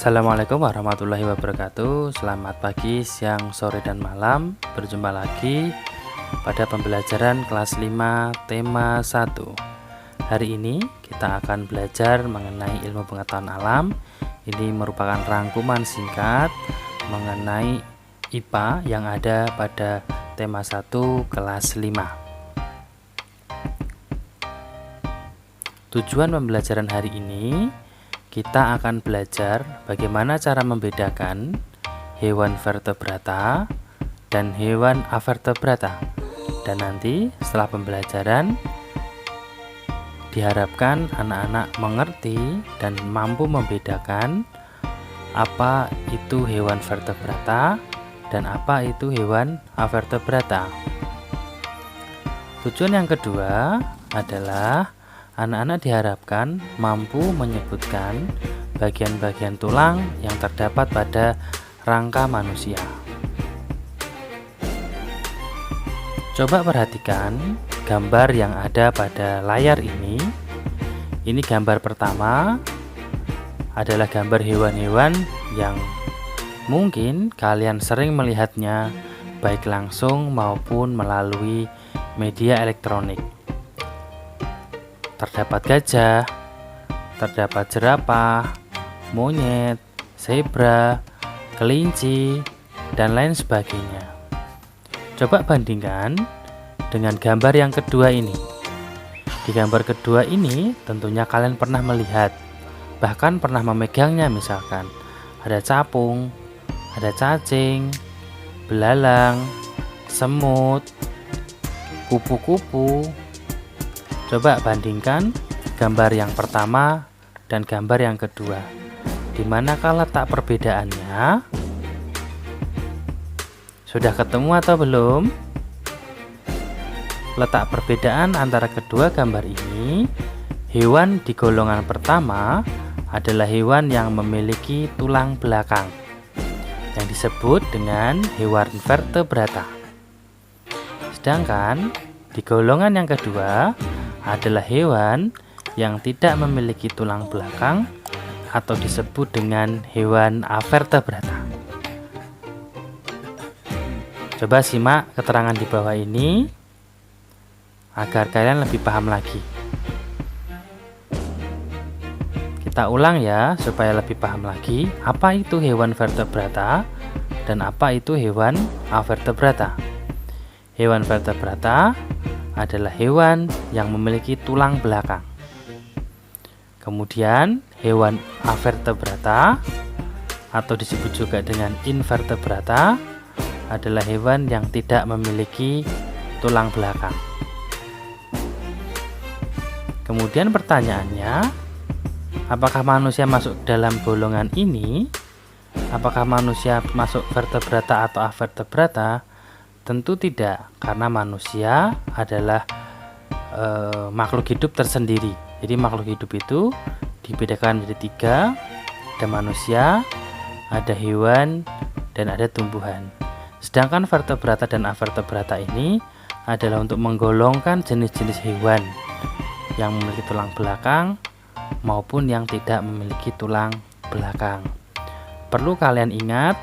Assalamualaikum warahmatullahi wabarakatuh. Selamat pagi, siang, sore, dan malam. Berjumpa lagi pada pembelajaran kelas 5 tema 1. Hari ini kita akan belajar mengenai ilmu pengetahuan alam. Ini merupakan rangkuman singkat mengenai IPA yang ada pada tema 1 kelas 5. Tujuan pembelajaran hari ini, kita akan belajar bagaimana cara membedakan hewan vertebrata dan hewan avertebrata. Dan nanti setelah pembelajaran diharapkan anak-anak mengerti dan mampu membedakan apa itu hewan vertebrata dan apa itu hewan avertebrata. Tujuan yang kedua adalah anak-anak diharapkan mampu menyebutkan bagian-bagian tulang yang terdapat pada rangka manusia. Coba perhatikan gambar yang ada pada layar ini. Ini gambar pertama adalah gambar hewan-hewan yang mungkin kalian sering melihatnya baik langsung maupun melalui media elektronik. Terdapat gajah, terdapat jerapah, monyet, zebra, kelinci, dan lain sebagainya. Coba bandingkan dengan gambar yang kedua ini. Di gambar kedua ini tentunya kalian pernah melihat, bahkan pernah memegangnya, misalkan ada capung, ada cacing, belalang, semut, kupu-kupu. Coba bandingkan gambar yang pertama dan gambar yang kedua. Di manakah letak perbedaannya? Sudah ketemu atau belum? Letak perbedaan antara kedua gambar ini, hewan di golongan pertama adalah hewan yang memiliki tulang belakang, yang disebut dengan hewan vertebrata. Sedangkan di golongan yang kedua adalah hewan yang tidak memiliki tulang belakang atau disebut dengan hewan avertebrata. Coba simak keterangan di bawah ini agar kalian lebih paham lagi. Kita ulang ya supaya lebih paham lagi apa itu hewan vertebrata dan apa itu hewan avertebrata. Hewan vertebrata adalah hewan yang memiliki tulang belakang. Kemudian hewan avertebrata atau disebut juga dengan invertebrata adalah hewan yang tidak memiliki tulang belakang. Kemudian pertanyaannya, apakah manusia masuk dalam golongan ini? Apakah manusia masuk vertebrata atau avertebrata? Tentu tidak, karena manusia adalah makhluk hidup tersendiri. Jadi makhluk hidup itu dibedakan menjadi 3, ada manusia, ada hewan, dan ada tumbuhan. Sedangkan vertebrata dan avertebrata ini adalah untuk menggolongkan jenis-jenis hewan yang memiliki tulang belakang maupun yang tidak memiliki tulang belakang. Perlu kalian ingat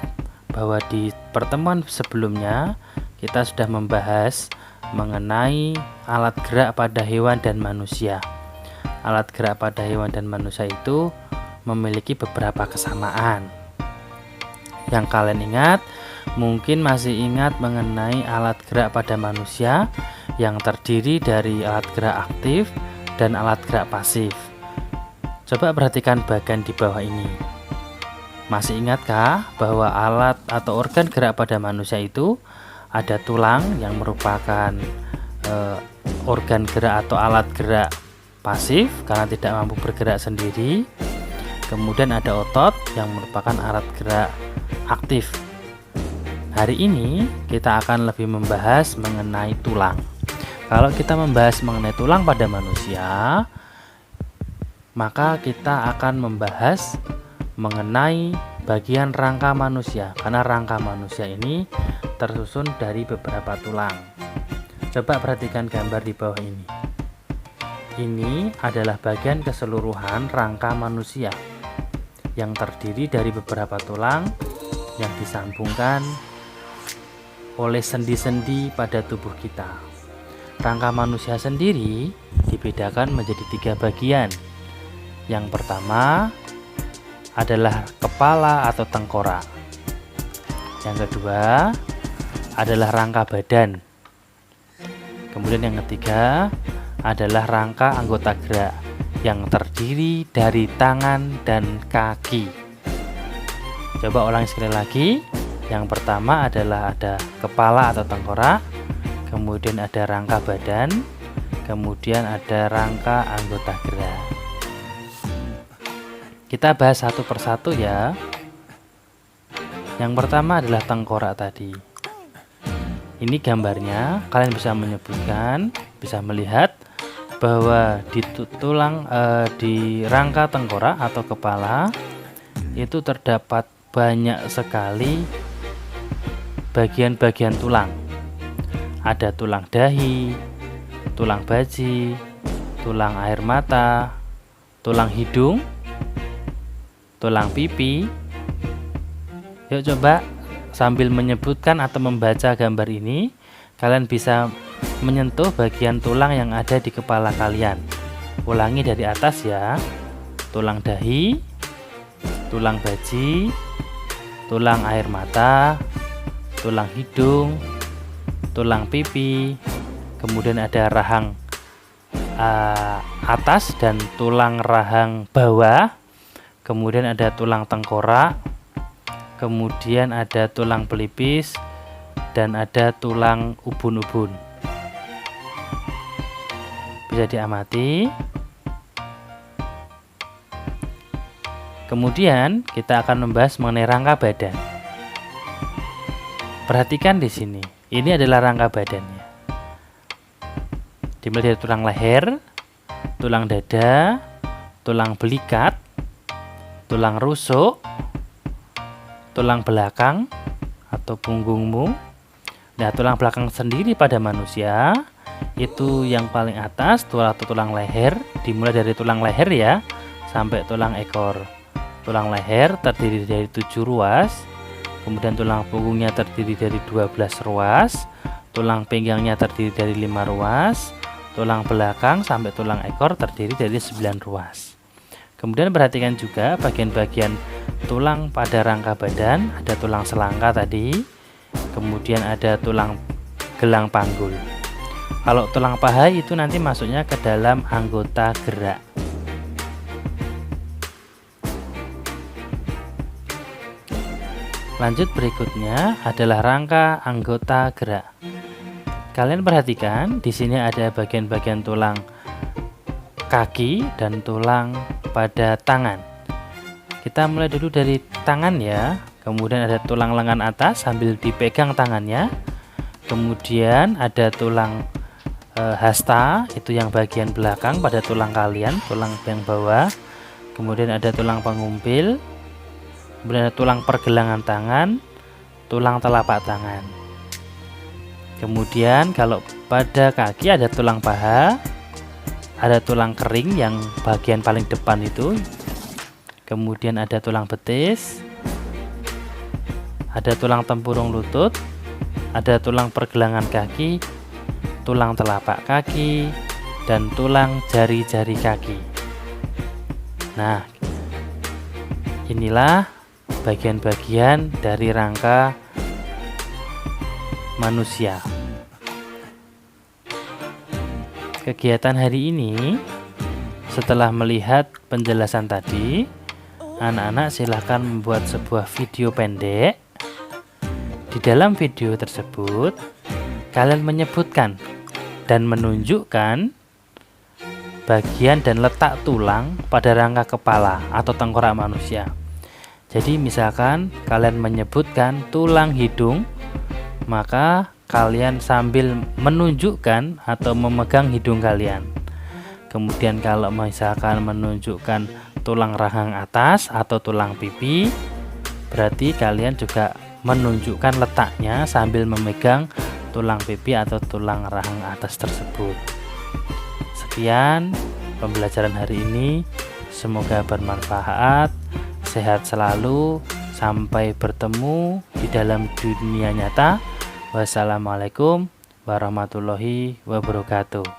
bahwa di pertemuan sebelumnya kita sudah membahas mengenai alat gerak pada hewan dan manusia. Alat gerak pada hewan dan manusia itu memiliki beberapa kesamaan. Yang kalian ingat, mungkin masih ingat mengenai alat gerak pada manusia yang terdiri dari alat gerak aktif dan alat gerak pasif. Coba perhatikan bagian di bawah ini. Masih ingatkah bahwa alat atau organ gerak pada manusia itu ada tulang yang merupakan organ gerak atau alat gerak pasif karena tidak mampu bergerak sendiri. Kemudian ada otot yang merupakan alat gerak aktif. Hari ini kita akan lebih membahas mengenai tulang. Kalau kita membahas mengenai tulang pada manusia, maka kita akan membahas mengenai bagian rangka manusia, karena rangka manusia ini tersusun dari beberapa tulang. Coba perhatikan gambar di bawah ini. Ini adalah bagian keseluruhan rangka manusia. yang terdiri dari beberapa tulang yang disambungkan oleh sendi-sendi pada tubuh kita. Rangka manusia sendiri dibedakan menjadi 3 bagian. Yang pertama adalah kepala atau tengkorak. Yang kedua adalah rangka badan. Kemudian yang ketiga adalah rangka anggota gerak yang terdiri dari tangan dan kaki. Coba ulangi sekali lagi. Yang pertama adalah ada kepala atau tengkorak, kemudian ada rangka badan, kemudian ada rangka anggota gerak. Kita bahas satu persatu ya. Yang pertama adalah tengkorak tadi. Ini gambarnya, kalian bisa menyebutkan, bisa melihat bahwa di rangka tengkorak atau kepala itu terdapat banyak sekali bagian-bagian tulang. Ada tulang dahi, tulang baji, tulang air mata, tulang hidung, tulang pipi. Yuk coba sambil menyebutkan atau membaca gambar ini, kalian bisa menyentuh bagian tulang yang ada di kepala kalian. Ulangi dari atas ya. Tulang dahi, tulang baji, tulang air mata, tulang hidung, tulang pipi, kemudian ada rahang atas dan tulang rahang bawah, kemudian ada tulang tengkorak, kemudian ada tulang pelipis, dan ada tulang ubun-ubun. Bisa diamati. Kemudian kita akan membahas mengenai rangka badan. Perhatikan di sini. Ini adalah rangka badannya. Dimulai dari tulang leher, tulang dada, tulang belikat, tulang rusuk, tulang belakang atau punggungmu. Nah, tulang belakang sendiri pada manusia itu yang paling atas tulang leher, dimulai dari tulang leher ya sampai tulang ekor. Tulang leher terdiri dari 7 ruas, kemudian tulang punggungnya terdiri dari 12 ruas, tulang pinggangnya terdiri dari 5 ruas, tulang belakang sampai tulang ekor terdiri dari 9 ruas. Kemudian perhatikan juga bagian-bagian tulang pada rangka badan. Ada tulang selangka tadi, kemudian ada tulang gelang panggul. Kalau tulang paha itu nanti masuknya ke dalam anggota gerak. Lanjut, berikutnya adalah rangka anggota gerak. Kalian perhatikan di sini ada bagian-bagian tulang kaki dan tulang pada tangan. Kita mulai dulu dari tangan ya. Kemudian ada tulang lengan atas sambil dipegang tangannya. Kemudian ada tulang hasta, itu yang bagian belakang pada tulang kalian, tulang yang bawah. Kemudian ada tulang pengumpil. Kemudian ada tulang pergelangan tangan, tulang telapak tangan. Kemudian kalau pada kaki ada tulang paha, ada tulang kering yang bagian paling depan itu. Kemudian ada tulang betis, ada tulang tempurung lutut, ada tulang pergelangan kaki, tulang telapak kaki, dan tulang jari-jari kaki. Nah, inilah bagian-bagian dari rangka manusia. Kegiatan hari ini, setelah melihat penjelasan tadi, anak-anak silahkan membuat sebuah video pendek. Di dalam video tersebut, kalian menyebutkan dan menunjukkan bagian dan letak tulang pada rangka kepala atau tengkorak manusia. Jadi misalkan kalian menyebutkan tulang hidung, maka kalian sambil menunjukkan atau memegang hidung kalian. Kemudian kalau misalkan menunjukkan tulang rahang atas atau tulang pipi, berarti kalian juga menunjukkan letaknya sambil memegang tulang pipi atau tulang rahang atas tersebut. Sekian pembelajaran hari ini, semoga bermanfaat. Sehat selalu, sampai bertemu di dalam dunia nyata. Wassalamualaikum warahmatullahi wabarakatuh.